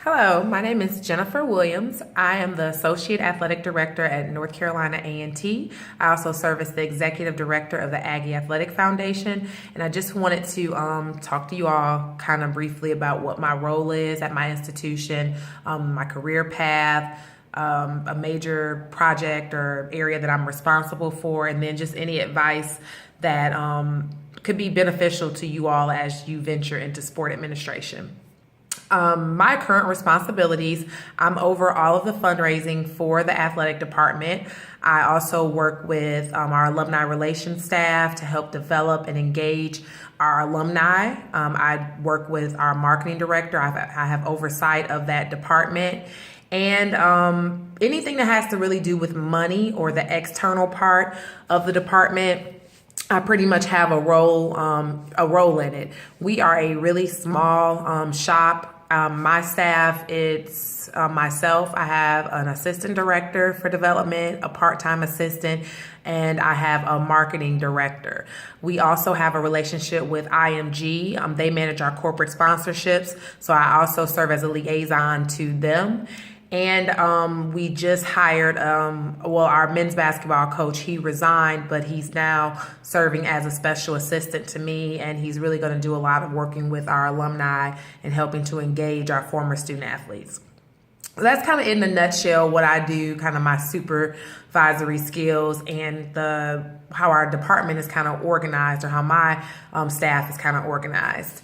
Hello, my name is Jennifer Williams. I am the Associate Athletic Director at North Carolina A&T. I also serve as the Executive Director of the Aggie Athletic Foundation, and I just wanted to talk to you all kind of briefly about what my role is at my institution, my career path, a major project or area that I'm responsible for, and then just any advice that could be beneficial to you all as you venture into sport administration. My current responsibilities, I'm over all of the fundraising for the athletic department. I also work with our alumni relations staff to help develop and engage our alumni. I work with our marketing director. I have oversight of that department. And anything that has to really do with money or the external part of the department, I pretty much have a role in it. We are a really small shop. My staff, it's myself. I have an assistant director for development, a part-time assistant, and I have a marketing director. We also have a relationship with IMG. They manage our corporate sponsorships, so I also serve as a liaison to them. And we just hired, our men's basketball coach. He resigned, but he's now serving as a special assistant to me, and he's really going to do a lot of working with our alumni and helping to engage our former student athletes. So that's kind of in a nutshell what I do, kind of my supervisory skills and how our department is kind of organized, or how my staff is kind of organized.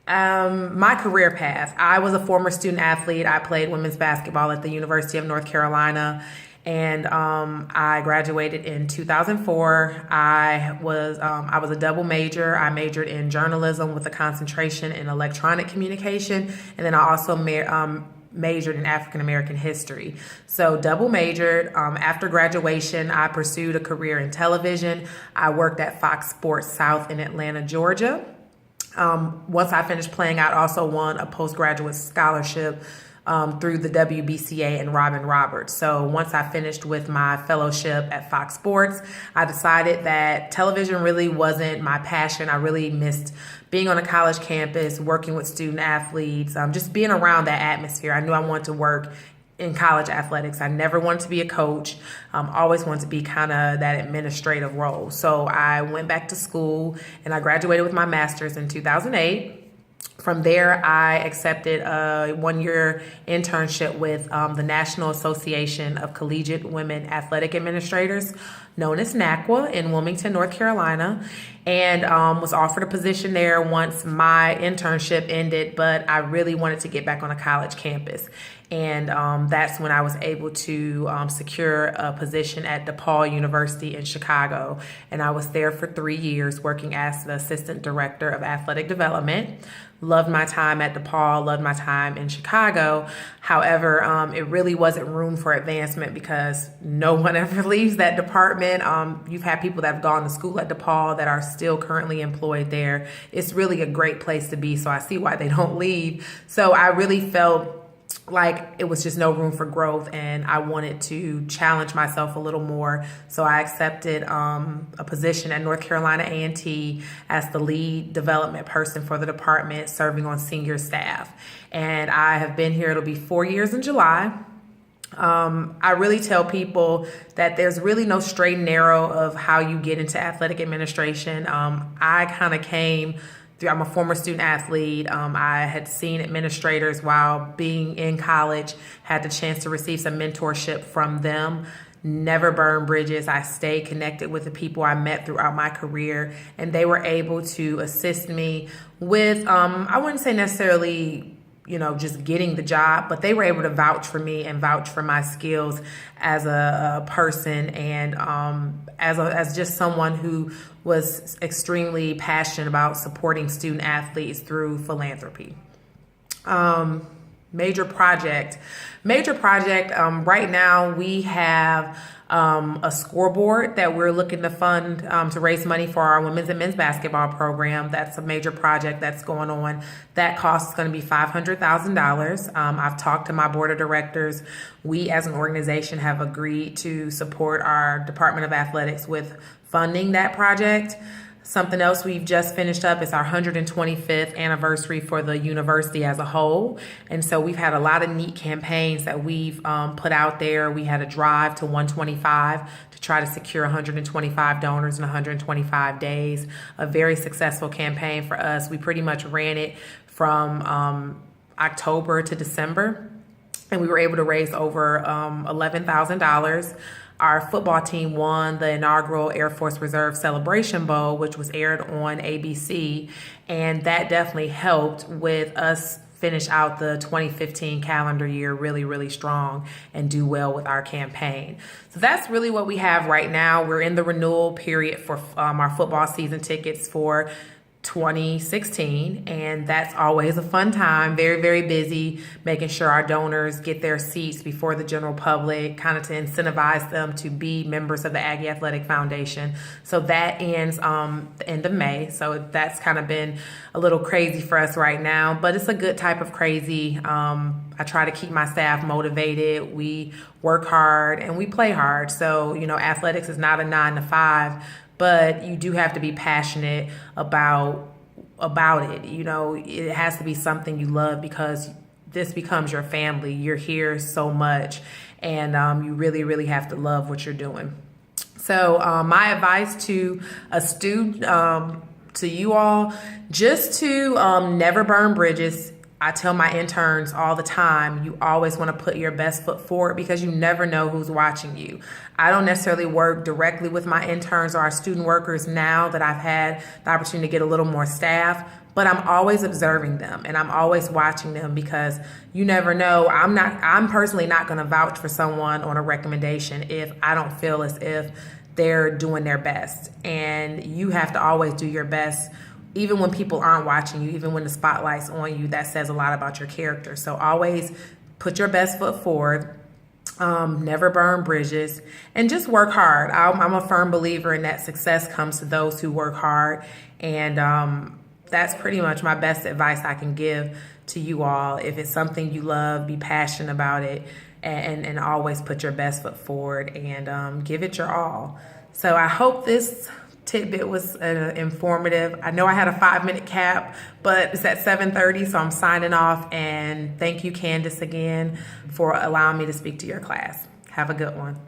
My career path. I was a former student athlete. I played women's basketball at the University of North Carolina, and I graduated in 2004. I was a double major. I majored in journalism with a concentration in electronic communication, and then I also majored in African American history. So double majored. After graduation, I pursued a career in television. I worked at Fox Sports South in Atlanta, Georgia. Once I finished playing, I also won a postgraduate scholarship through the WBCA and Robin Roberts. So once I finished with my fellowship at Fox Sports, I decided that television really wasn't my passion. I really missed being on a college campus, working with student athletes, just being around that atmosphere. I knew I wanted to work in college athletics. I never wanted to be a coach. Always wanted to be kind of that administrative role. So I went back to school and I graduated with my master's in 2008. From there, I accepted a one-year internship with the National Association of Collegiate Women Athletic Administrators, known as NACWA, in Wilmington, North Carolina, and was offered a position there once my internship ended, but I really wanted to get back on a college campus. And that's when I was able to secure a position at DePaul University in Chicago. And I was there for 3 years working as the Assistant Director of Athletic Development. Loved my time at DePaul, loved my time in Chicago. However, it really wasn't room for advancement because no one ever leaves that department. You've had people that have gone to school at DePaul that are still currently employed there. It's really a great place to be, so I see why they don't leave. So I really felt like it was just no room for growth, and I wanted to challenge myself a little more. So I accepted a position at North Carolina A&T as the lead development person for the department, serving on senior staff. And I have been here, it'll be 4 years in July. I really tell people that there's really no straight and narrow of how you get into athletic administration. I kind of I'm a former student athlete. I had seen administrators while being in college, had the chance to receive some mentorship from them. Never burned bridges. I stayed connected with the people I met throughout my career, and they were able to assist me with, I wouldn't say necessarily, just getting the job, but they were able to vouch for me and vouch for my skills as a person, and as just someone who was extremely passionate about supporting student athletes through philanthropy. Major project. Right now we have a scoreboard that we're looking to fund to raise money for our women's and men's basketball program. That's a major project that's going on. That cost is going to be $500,000. I've talked to my board of directors. We as an organization have agreed to support our Department of Athletics with funding that project. Something else we've just finished up is our 125th anniversary for the university as a whole. And so we've had a lot of neat campaigns that we've put out there. We had a drive to 125 to try to secure 125 donors in 125 days. A very successful campaign for us. We pretty much ran it from October to December, and we were able to raise over $11,000. Our football team won the inaugural Air Force Reserve Celebration Bowl, which was aired on ABC, and that definitely helped with us finish out the 2015 calendar year really, really strong and do well with our campaign. So that's really what we have right now. We're in the renewal period for our football season tickets for 2016, and that's always a fun time. Very, very busy, making sure our donors get their seats before the general public, kind of to incentivize them to be members of the Aggie Athletic Foundation. So that ends the end of May. So that's kind of been a little crazy for us right now, but it's a good type of crazy. I try to keep my staff motivated. We work hard and we play hard. So, athletics is not a 9 to 5, but you do have to be passionate about it. It has to be something you love, because this becomes your family. You're here so much, and you really, really have to love what you're doing. So my advice to a student, to you all, just to never burn bridges. I tell my interns all the time, you always want to put your best foot forward, because you never know who's watching you. I don't necessarily work directly with my interns or our student workers now that I've had the opportunity to get a little more staff, but I'm always observing them and I'm always watching them, because you never know. I'm personally not going to vouch for someone on a recommendation if I don't feel as if they're doing their best. And you have to always do your best. Even when people aren't watching you, even when the spotlight's on you, that says a lot about your character. So always put your best foot forward, never burn bridges, and just work hard. I'm a firm believer in that success comes to those who work hard. And that's pretty much my best advice I can give to you all. If it's something you love, be passionate about it, and always put your best foot forward and give it your all. So I hope this tidbit was informative. I know I had a 5-minute cap, but it's at 7:30, so I'm signing off. And thank you, Candace, again for allowing me to speak to your class. Have a good one.